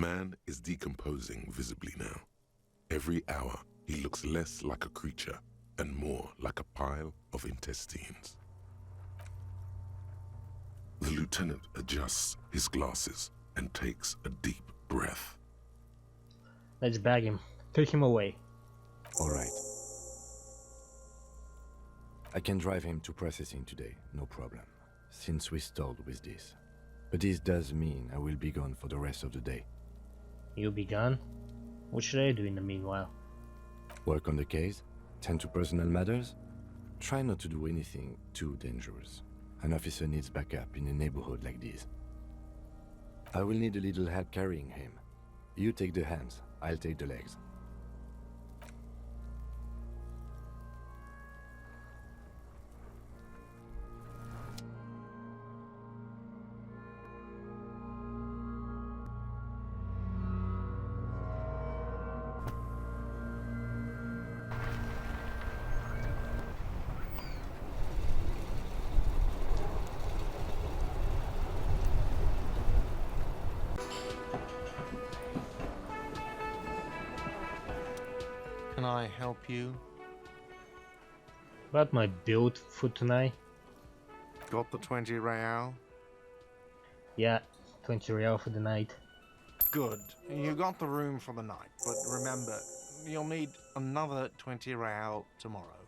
man is decomposing visibly now. Every hour, he looks less like a creature and more like a pile of intestines. The lieutenant adjusts his glasses and takes a deep breath. Let's bag him. Take him away. Alright. I can drive him to processing today, no problem, since we stalled with this. But this does mean I will be gone for the rest of the day. You'll be gone? What should I do in the meanwhile? Work on the case, tend to personal matters. Try not to do anything too dangerous. An officer needs backup in a neighborhood like this. I will need a little help carrying him. You take the hands, I'll take the legs. Can I help you? About my build for tonight? Got the 20 real? Yeah, 20 real for the night. Good. You got the room for the night, but remember, you'll need another 20 real tomorrow.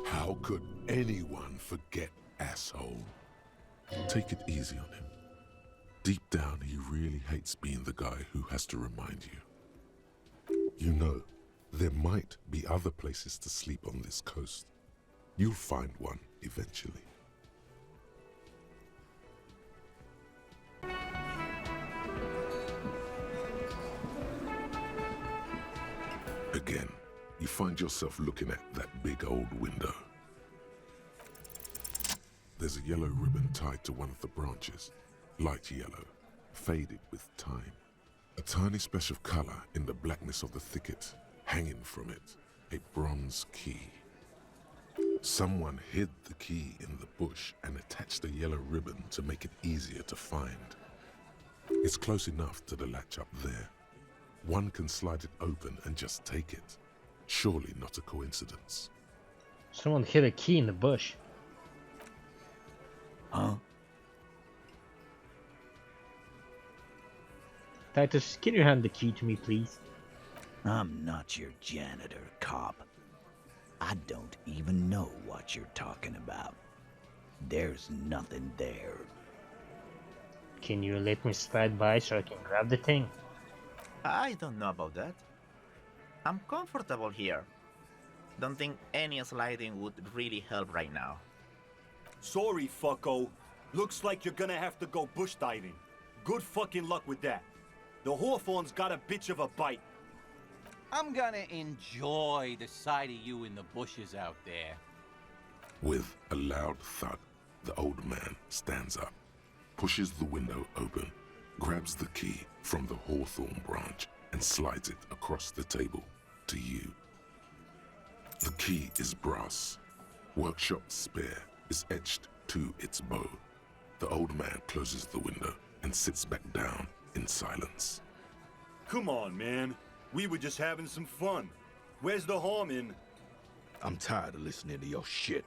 How could anyone forget, asshole? Take it easy on him. Deep down, he really hates being the guy who has to remind you. You know, there might be other places to sleep on this coast. You'll find one eventually. Again, you find yourself looking at that big old window. There's a yellow ribbon tied to one of the branches, light yellow, faded with time. A tiny splash of color in the blackness of the thicket, hanging from it, a bronze key. Someone hid the key in the bush and attached a yellow ribbon to make it easier to find. It's close enough to the latch up there. One can slide it open and just take it. Surely not a coincidence. Someone hid a key in the bush. Huh? Titus, can you hand the key to me, please? I'm not your janitor, cop. I don't even know what you're talking about. There's nothing there. Can you let me slide by so I can grab the thing? I don't know about that. I'm comfortable here. Don't think any sliding would really help right now. Sorry, fucko. Looks like you're gonna have to go bush diving. Good fucking luck with that. The Hawthorne's got a bitch of a bite. I'm gonna enjoy the sight of you in the bushes out there. With a loud thud, the old man stands up, pushes the window open, grabs the key from the hawthorn branch and slides it across the table to you. The key is brass. Workshop spare is etched to its bow. The old man closes the window and sits back down in silence. Come on, man. We were just having some fun. Where's the harm in? I'm tired of listening to your shit.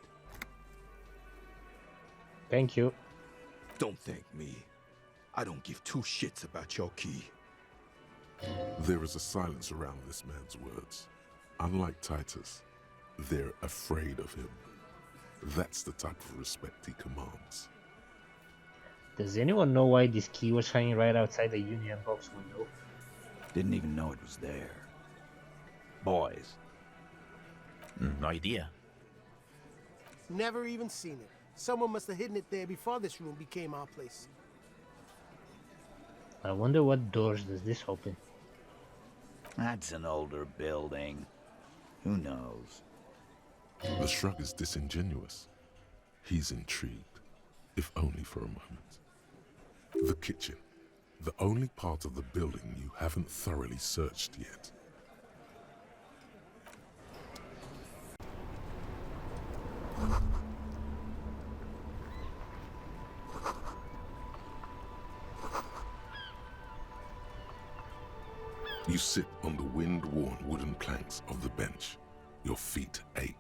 Thank you. Don't thank me. I don't give two shits about your key. There is a silence around this man's words. Unlike Titus, they're afraid of him. That's the type of respect he commands. Does anyone know why this key was hanging right outside the Union Box window? Didn't even know it was there. Boys. No idea. Never even seen it. Someone must have hidden it there before this room became our place. I wonder what doors does this open. That's an older building. Who knows? The shrug is disingenuous. He's intrigued, if only for a moment. The kitchen, the only part of the building you haven't thoroughly searched yet. You sit on the wind-worn wooden planks of the bench. Your feet ache.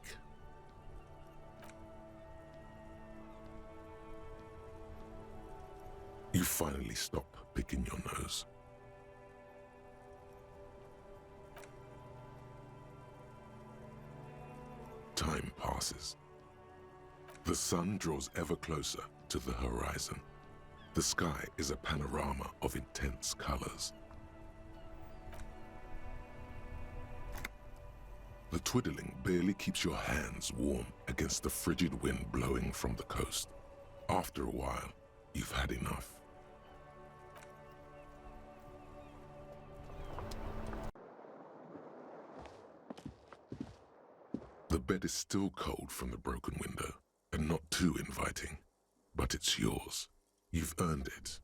You finally stop picking your nose. Time passes. The sun draws ever closer to the horizon. The sky is a panorama of intense colors. The twiddling barely keeps your hands warm against the frigid wind blowing from the coast. After a while, you've had enough. The bed is still cold from the broken window, and not too inviting, but it's yours. You've earned it.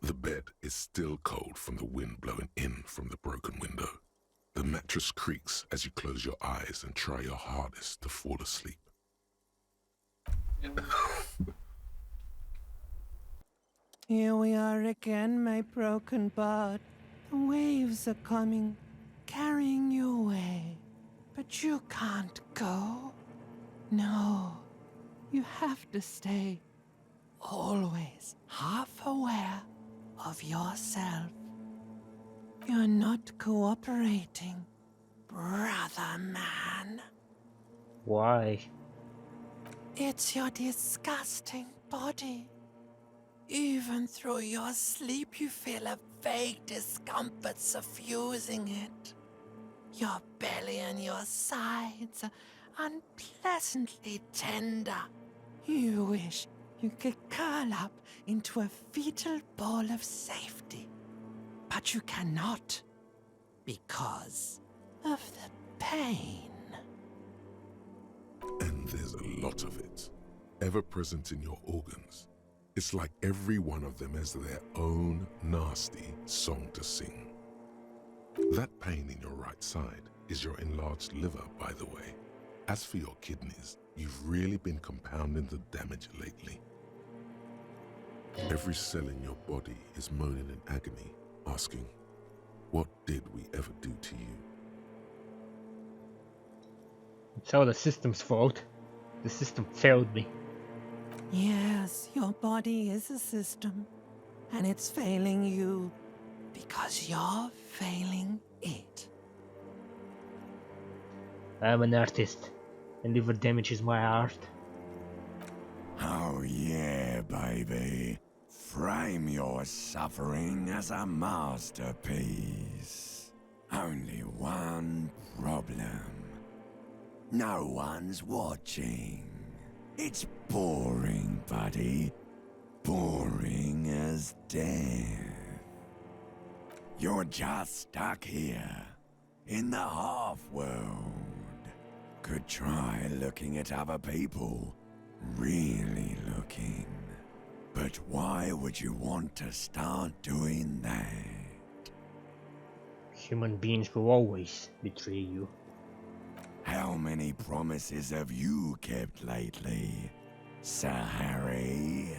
The bed is still cold from the wind blowing in from the broken window. The mattress creaks as you close your eyes and try your hardest to fall asleep. Here we are again, my broken bud. The waves are coming, carrying you away. But you can't go. No, you have to stay. Always half aware of yourself. You're not cooperating, brother man. Why? It's your disgusting body. Even through your sleep, you feel a vague discomfort suffusing it. Your belly and your sides are unpleasantly tender. You wish you could curl up into a fetal ball of safety. But you cannot, because of the pain. And there's a lot of it, ever present in your organs. It's like every one of them has their own nasty song to sing. That pain in your right side is your enlarged liver, by the way. As for your kidneys, you've really been compounding the damage lately. Every cell in your body is moaning in agony, asking, what did we ever do to you? It's all the system's fault. The system failed me. Yes, your body is a system, and it's failing you because you're failing it. I'm an artist, and liver damage is my art. Oh yeah, baby. Frame your suffering as a masterpiece. Only one problem. No one's watching. It's boring, buddy. Boring as death. You're just stuck here, in the half-world. Could try looking at other people. Really looking. But why would you want to start doing that? Human beings will always betray you. How many promises have you kept lately, Sir Harry?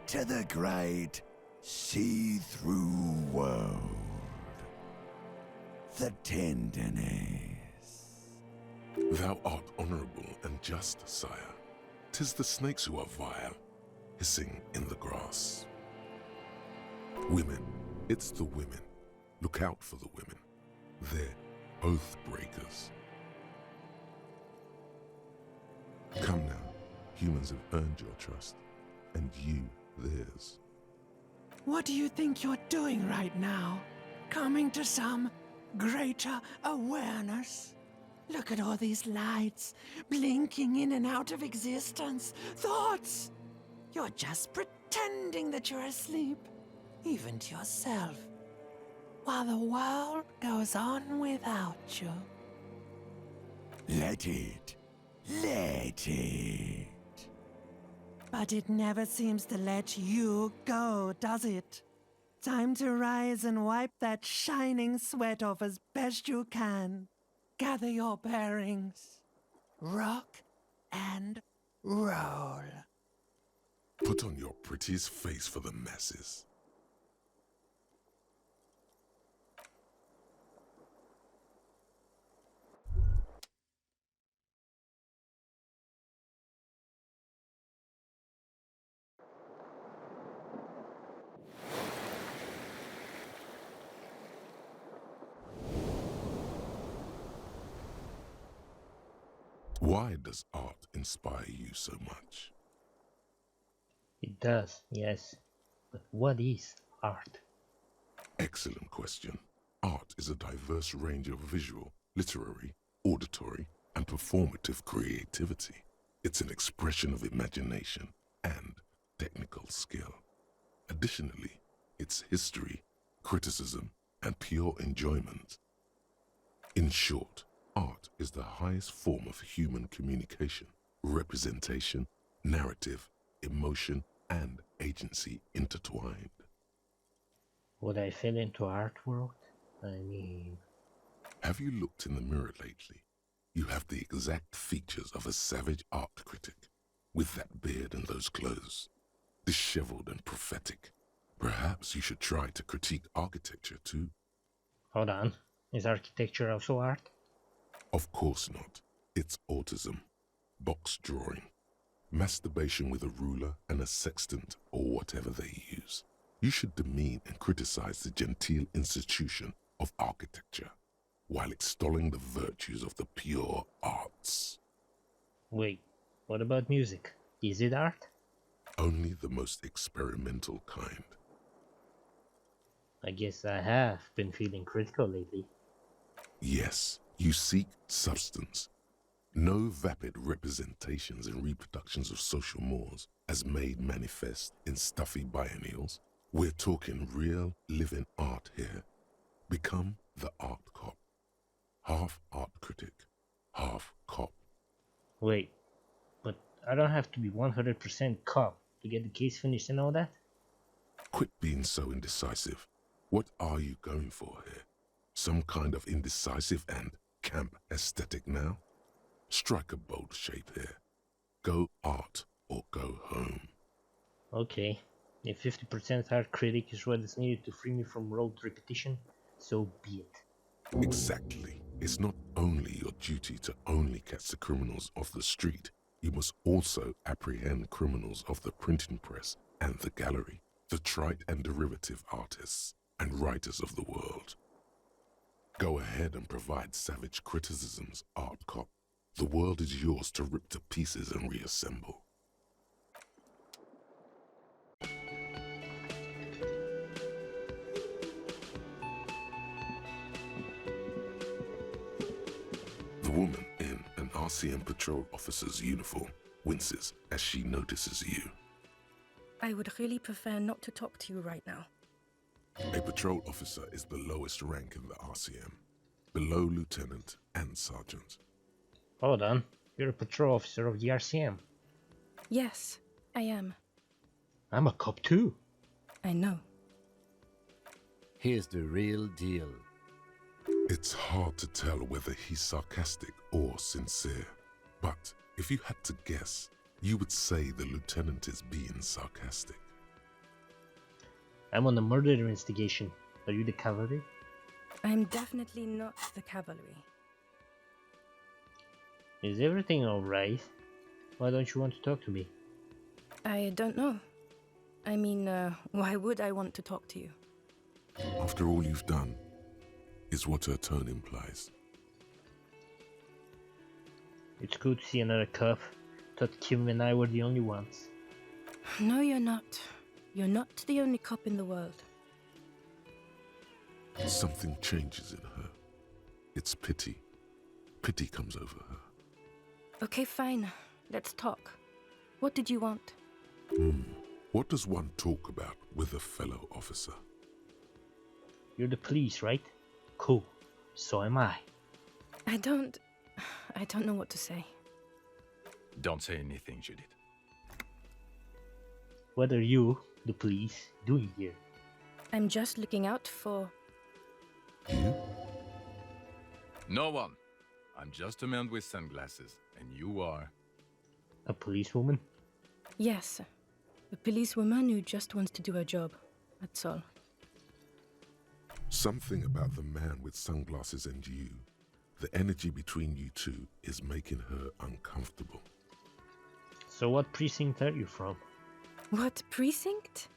To the great see-through world. The tenderness. Thou art honorable and just, sire. 'Tis the snakes who are vile, hissing in the grass. Women, it's the women. Look out for the women. They're oath breakers. Come now, humans have earned your trust, and you theirs. What do you think you're doing right now? Coming to some greater awareness? Look at all these lights, blinking in and out of existence. Thoughts! You're just pretending that you're asleep, even to yourself, while the world goes on without you. Let it. Let it. But it never seems to let you go, does it? Time to rise and wipe that shining sweat off as best you can. Gather your bearings. Rock and roll. Put on your prettiest face for the masses. Why does art inspire you so much? It does, yes. But what is art? Excellent question. Art is a diverse range of visual, literary, auditory, and performative creativity. It's an expression of imagination and technical skill. Additionally, it's history, criticism, and pure enjoyment. In short, art is the highest form of human communication, representation, narrative, emotion, and agency intertwined. Would I fit into art world? I mean... Have you looked in the mirror lately? You have the exact features of a savage art critic, with that beard and those clothes, disheveled and prophetic. Perhaps you should try to critique architecture too. Hold on. Is architecture also art? Of course not. It's autism, box drawing, masturbation with a ruler and a sextant or whatever they use. You should demean and criticize the genteel institution of architecture while extolling the virtues of the pure arts. Wait, what about music? Is it art? Only the most experimental kind. I guess I have been feeling critical lately. Yes, you seek substance. No vapid representations and reproductions of social mores as made manifest in stuffy biennials. We're talking real, living art here. Become the art cop. Half art critic, half cop. Wait, but I don't have to be 100% cop to get the case finished and all that? Quit being so indecisive. What are you going for here? Some kind of indecisive and camp aesthetic now? Strike a bold shape here. Go art or go home. Okay, if 50% art critic is what is needed to free me from rote repetition, so be it. Exactly. It's not only your duty to only catch the criminals off the street, you must also apprehend criminals of the printing press and the gallery, the trite and derivative artists and writers of the world. Go ahead and provide savage criticisms, art cop. The world is yours to rip to pieces and reassemble. The woman in an RCM patrol officer's uniform winces as she notices you. I would really prefer not to talk to you right now. A patrol officer is the lowest rank in the RCM, below lieutenant and sergeant. Hold on, you're a patrol officer of the RCM. Yes, I am. I'm a cop too. I know. Here's the real deal. It's hard to tell whether he's sarcastic or sincere, but if you had to guess, you would say the lieutenant is being sarcastic. I'm on a murder investigation. Are you the cavalry? I'm definitely not the cavalry. Is everything alright? Why don't you want to talk to me? I don't know. I mean, why would I want to talk to you? After all you've done, is what her tone implies. It's good to see another cop. Thought Kim and I were the only ones. No, you're not. You're not the only cop in the world. Something changes in her. It's pity. Pity comes over her. Okay, fine. Let's talk. What did you want? What does one talk about with a fellow officer? You're the police, right? Cool. So am I. I don't know what to say. Don't say anything, Judith. What are you, the police, doing here? I'm just looking out for... You? No one. I'm just a man with sunglasses, and you are... A policewoman? Yes. A policewoman who just wants to do her job. That's all. Something about the man with sunglasses and you, the energy between you two, is making her uncomfortable. So what precinct are you from? What precinct?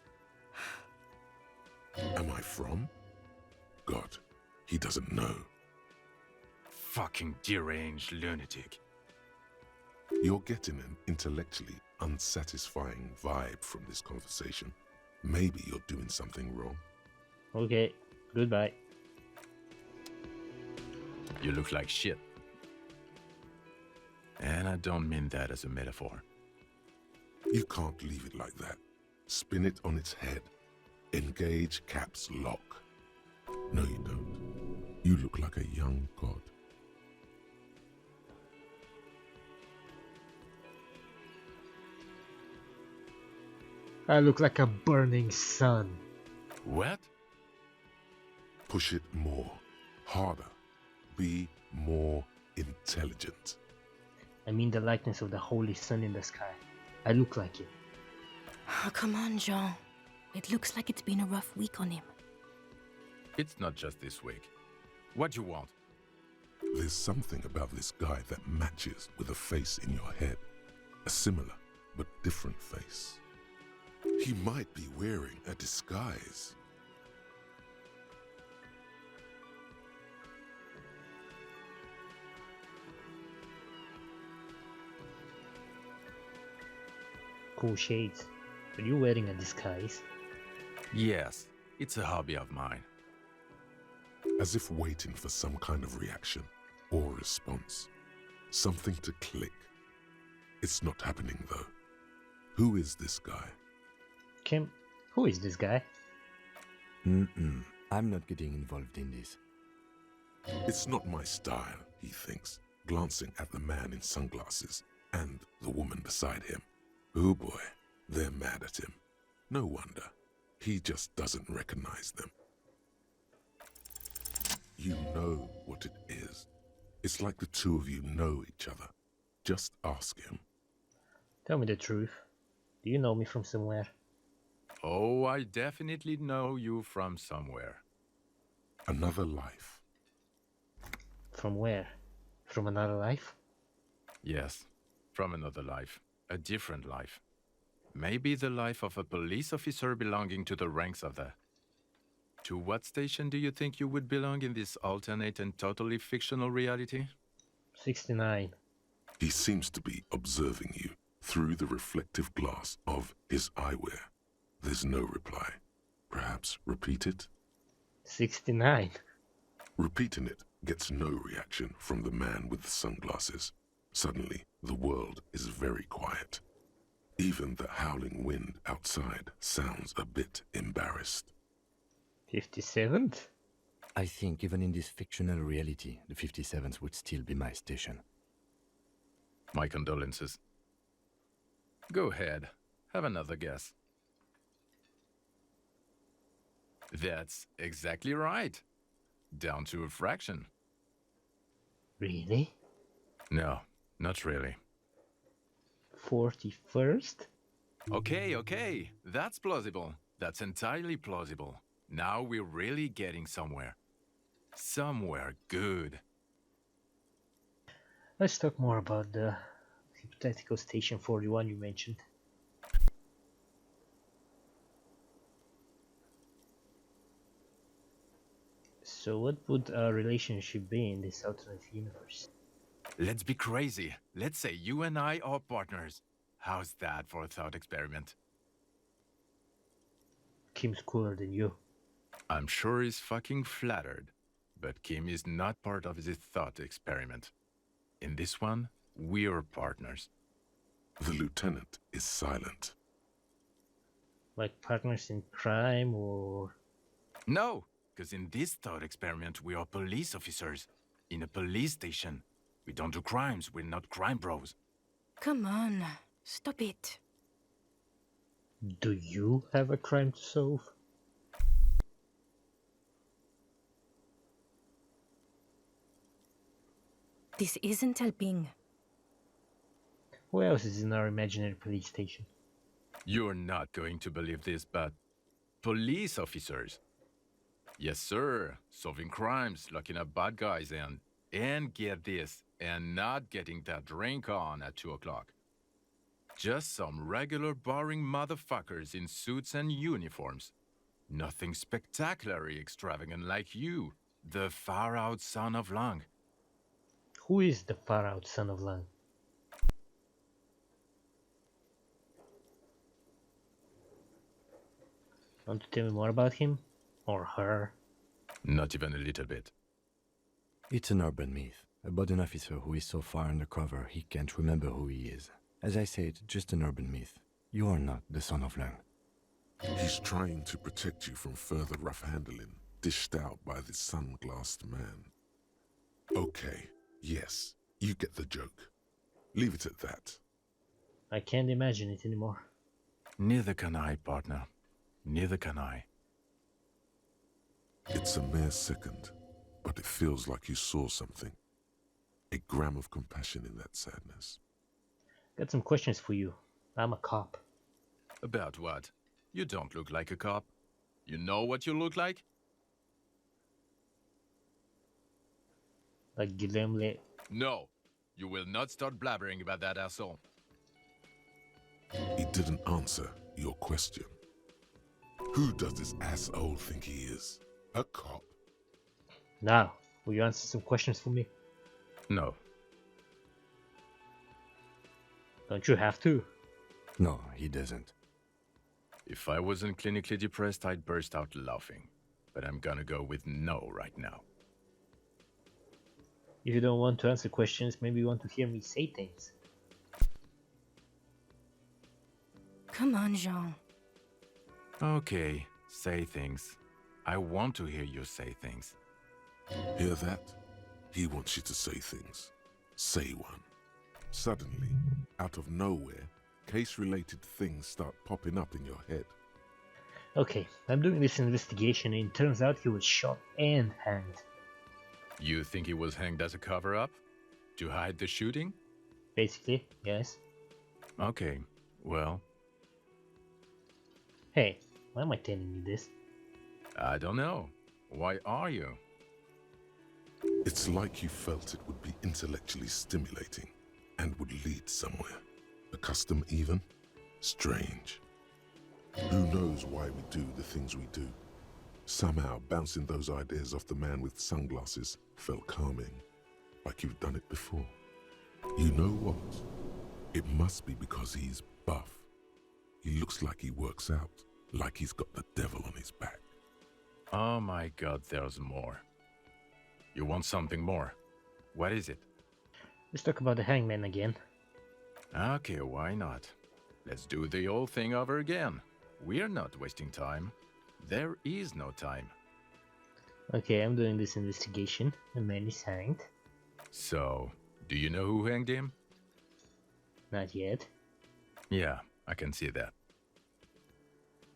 Am I from? God, he doesn't know. Fucking deranged lunatic. You're getting an intellectually unsatisfying vibe from this conversation. Maybe you're doing something wrong. Okay, goodbye. You look like shit. And I don't mean that as a metaphor. You can't leave it like that. Spin it on its head. Engage caps lock. No, you don't. You look like a young god. I look like a burning sun. What? Push it more. Harder. Be more intelligent. I mean the likeness of the holy sun in the sky. I look like it. Oh, come on, Jean. It looks like it's been a rough week on him. It's not just this week. What you want? There's something about this guy that matches with a face in your head. A similar but different face. He might be wearing a disguise. Cool shades. Are you wearing a disguise? Yes, it's a hobby of mine. As if waiting for some kind of reaction or response. Something to click. It's not happening though. Who is this guy? Kim, who is this guy? I'm not getting involved in this. It's not my style, he thinks, glancing at the man in sunglasses and the woman beside him. Oh boy, they're mad at him. No wonder. He just doesn't recognize them. You know what it is. It's like the two of you know each other. Just ask him. Tell me the truth. Do you know me from somewhere? Oh, I definitely know you from somewhere. Another life. From where? From another life? Yes, from another life. A different life. Maybe the life of a police officer belonging to the ranks of the... To what station do you think you would belong in this alternate and totally fictional reality? 69. He seems to be observing you through the reflective glass of his eyewear. There's no reply. Perhaps repeat it? 69. Repeating it gets no reaction from the man with the sunglasses. Suddenly, the world is very quiet. Even the howling wind outside sounds a bit embarrassed. 57th? I think even in this fictional reality, the 57th would still be my station. My condolences. Go ahead. Have another guess. That's exactly right. Down to a fraction. Really? No, not really. 41st? Okay. That's plausible. That's entirely plausible. Now we're really getting somewhere. Somewhere good. Let's talk more about the hypothetical Station 41 you mentioned. So what would our relationship be in this alternate universe? Let's be crazy. Let's say you and I are partners. How's that for a thought experiment? Kim's cooler than you. I'm sure he's fucking flattered. But Kim is not part of this thought experiment. In this one, we're partners. The lieutenant is silent. Like partners in crime or... No, because in this thought experiment, we are police officers. In a police station. We don't do crimes, we're not crime bros. Come on, stop it. Do you have a crime to solve? This isn't helping. Who else is in our imaginary police station? You're not going to believe this, but... police officers. Yes, sir. Solving crimes, locking up bad guys, and get this, and not getting that drink on at 2 o'clock. Just some regular boring motherfuckers in suits and uniforms. Nothing spectacularly extravagant like you, the far-out son of Lang. Who is the far-out son of Lang? Want to tell me more about him? Or her? Not even a little bit. It's an urban myth about an officer who is so far undercover he can't remember who he is. As I said, just an urban myth. You are not the son of Lung. He's trying to protect you from further rough handling, dished out by the sunglassed man. Okay, yes, you get the joke. Leave it at that. I can't imagine it anymore. Neither can I, partner. Neither can I. It's a mere second, but it feels like you saw something. A gram of compassion in that sadness. Got some questions for you. I'm a cop. About what? You don't look like a cop. You know what you look like? Like Guilherme. No, you will not start blabbering about that asshole. He didn't answer your question. Who does this asshole think he is? A cop? Now, will you answer some questions for me? No. Don't you have to? No, he doesn't. If I wasn't clinically depressed, I'd burst out laughing. But I'm gonna go with no right now. If you don't want to answer questions, maybe you want to hear me say things. Come on, Jean. Okay, say things. I want to hear you say things. Hear that? He wants you to say things. Say one. Suddenly, out of nowhere, case-related things start popping up in your head. Okay, I'm doing this investigation and it turns out he was shot and hanged. You think he was hanged as a cover-up? To hide the shooting? Basically, yes. Okay, well... Hey, why am I telling you this? I don't know. Why are you? It's like you felt it would be intellectually stimulating and would lead somewhere. A custom even? Strange. Who knows why we do the things we do? Somehow, bouncing those ideas off the man with sunglasses felt calming, like you've done it before. You know what? It must be because he's buff. He looks like he works out, like he's got the devil on his back. Oh my god, there's more. You want something more? What is it? Let's talk about the hangman again. Okay, why not? Let's do the old thing over again. We're not wasting time. There is no time. Okay, I'm doing this investigation. The man is hanged. So, do you know who hanged him? Not yet. Yeah, I can see that.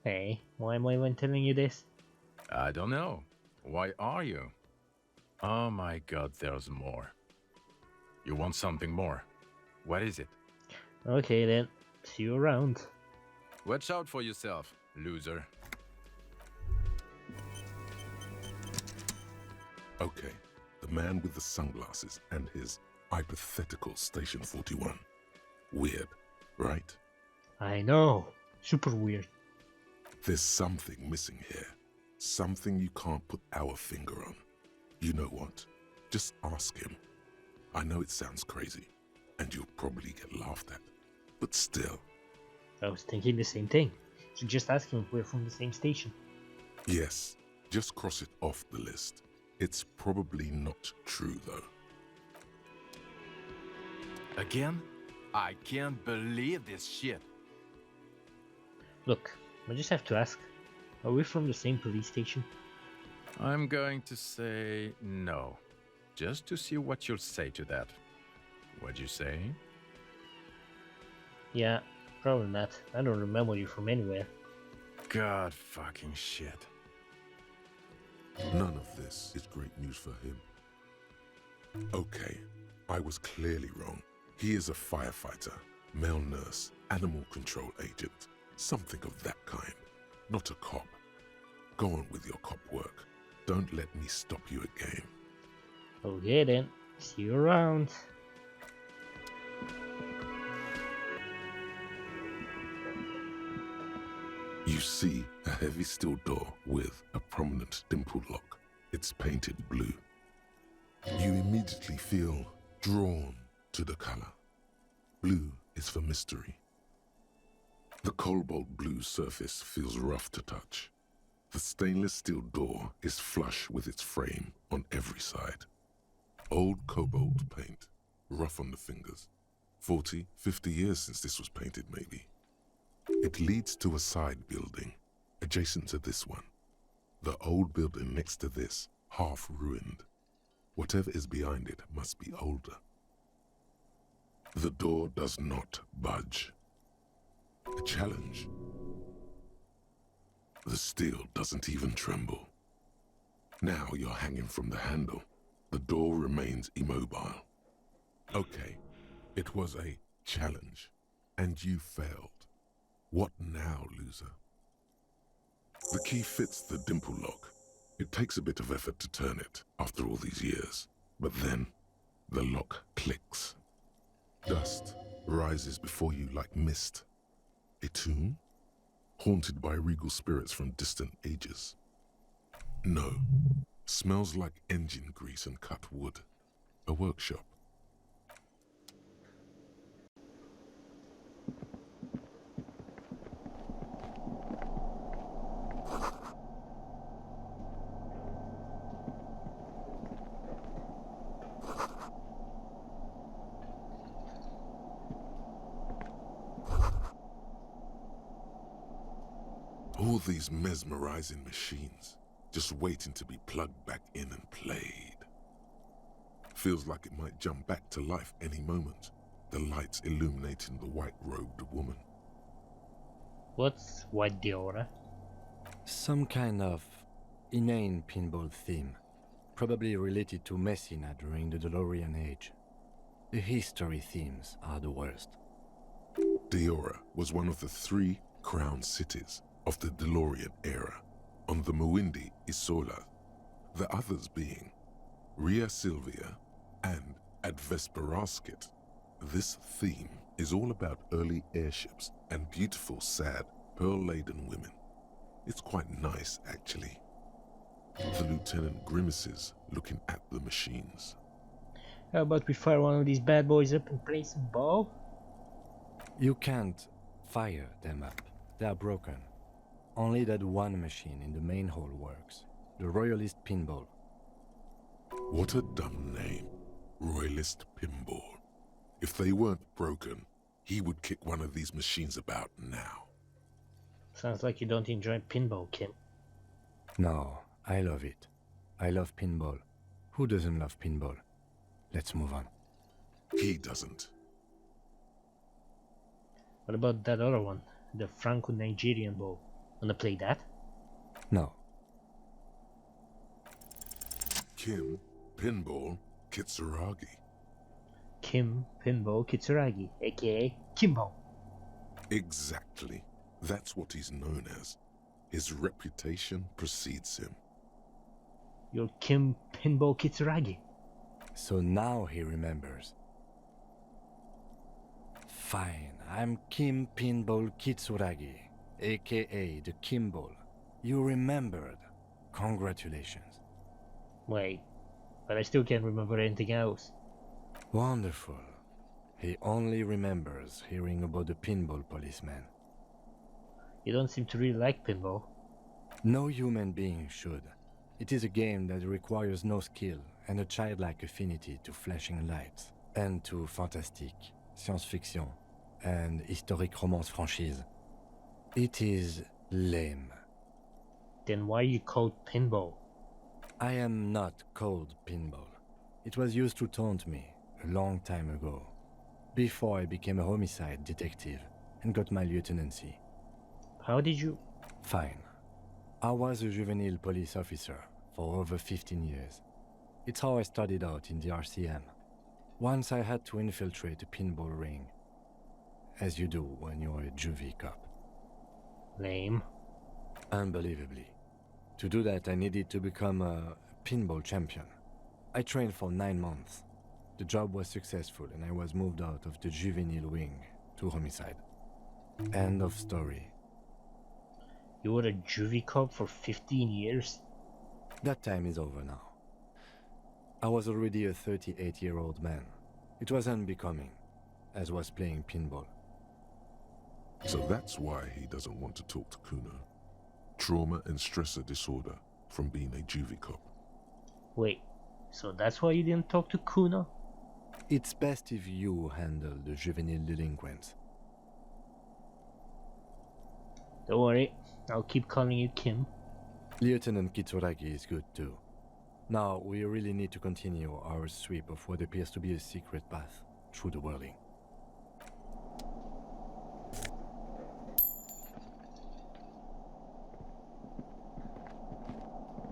Hey, why am I even telling you this? I don't know. Why are you? Oh my god, there's more. You want something more? What is it? Okay then, see you around. Watch out for yourself, loser. Okay, the man with the sunglasses and his hypothetical Station 41. Weird, right? I know. Super weird. There's something missing here. Something you can't put our finger on. You know what? Just ask him. I know it sounds crazy, and you'll probably get laughed at. But still. I was thinking the same thing. So just ask him if we're from the same station. Yes, just cross it off the list. It's probably not true, though. Again? I can't believe this shit. Look, I just have to ask. Are we from the same police station? I'm going to say no. Just to see what you'll say to that. What'd you say? Yeah, probably not. I don't remember you from anywhere. God fucking shit. None of this is great news for him. Okay, I was clearly wrong. He is a firefighter, male nurse, animal control agent, something of that kind. Not a cop. Go on with your cop work. Don't let me stop you again. Okay then, see you around. You see a heavy steel door with a prominent dimple lock. It's painted blue. You immediately feel drawn to the color. Blue is for mystery. The cobalt blue surface feels rough to touch, The stainless steel door is flush with its frame on every side. Old cobalt paint, rough on the fingers. 40, 50 years since this was painted, maybe. It leads to a side building, adjacent to this one. The old building next to this, half ruined. Whatever is behind it must be older. The door does not budge. A challenge. The steel doesn't even tremble. Now you're hanging from the handle. The door remains immobile. Okay, it was a challenge, and you failed. What now, loser? The key fits the dimple lock. It takes a bit of effort to turn it after all these years, but then the lock clicks. Dust rises before you like mist. A tomb? Haunted by regal spirits from distant ages. No. Smells like engine grease and cut wood. A workshop. All these mesmerizing machines, just waiting to be plugged back in and played. Feels like it might jump back to life any moment, the lights illuminating the white-robed woman. What's White Diora? Some kind of inane pinball theme, probably related to Messina during the DeLorean age. The history themes are the worst. Diora was one of the 3 crown cities of the DeLorean era, on the Muindi Isola, the others being Ria Silvia and Advesperaskit. This theme is all about early airships and beautiful, sad, pearl-laden women. It's quite nice, actually. The lieutenant grimaces looking at the machines. How about we fire one of these bad boys up and play some ball? You can't fire them up. They are broken. Only that one machine in the main hall works. The Royalist Pinball. What a dumb name. Royalist Pinball. If they weren't broken, he would kick one of these machines about now. Sounds like you don't enjoy pinball, Kim. No, I love it. I love pinball. Who doesn't love pinball? Let's move on. He doesn't. What about that other one? The Franco-Nigerian ball. Wanna play that? No. Kim Pinball Kitsuragi. Kim Pinball Kitsuragi, aka Kimbo. Exactly. That's what he's known as. His reputation precedes him. You're Kim Pinball Kitsuragi. So now he remembers. Fine, I'm Kim Pinball Kitsuragi, aka the Kimball. You remembered. Congratulations. Wait, but I still can't remember anything else. Wonderful. He only remembers hearing about the pinball policeman. You don't seem to really like pinball. No human being should. It is a game that requires no skill and a childlike affinity to flashing lights and to fantastique, science-fiction, and historic romance franchise. It is lame. Then why are you called pinball? I am not called pinball. It was used to taunt me a long time ago, before I became a homicide detective and got my lieutenancy. How did you... Fine. I was a juvenile police officer for over 15 years. It's how I started out in the RCM. Once I had to infiltrate a pinball ring, as you do when you're a juvie cop. Lame. Unbelievably. To do that, I needed to become a pinball champion. I trained for 9 months. The job was successful and I was moved out of the juvenile wing to homicide. End of story. You were a juvie cop for 15 years? That time is over now. I was already a 38-year-old man. It was unbecoming, as was playing pinball. So that's why he doesn't want to talk to Kuno. trauma and stressor disorder from being a juvie cop. Wait, so that's why you didn't talk to Kuna? It's best if you handle the juvenile delinquents. Don't worry, I'll keep calling you Kim. Lieutenant Kitsuragi is good too. Now, we really need to continue our sweep of what appears to be a secret path through the whirling.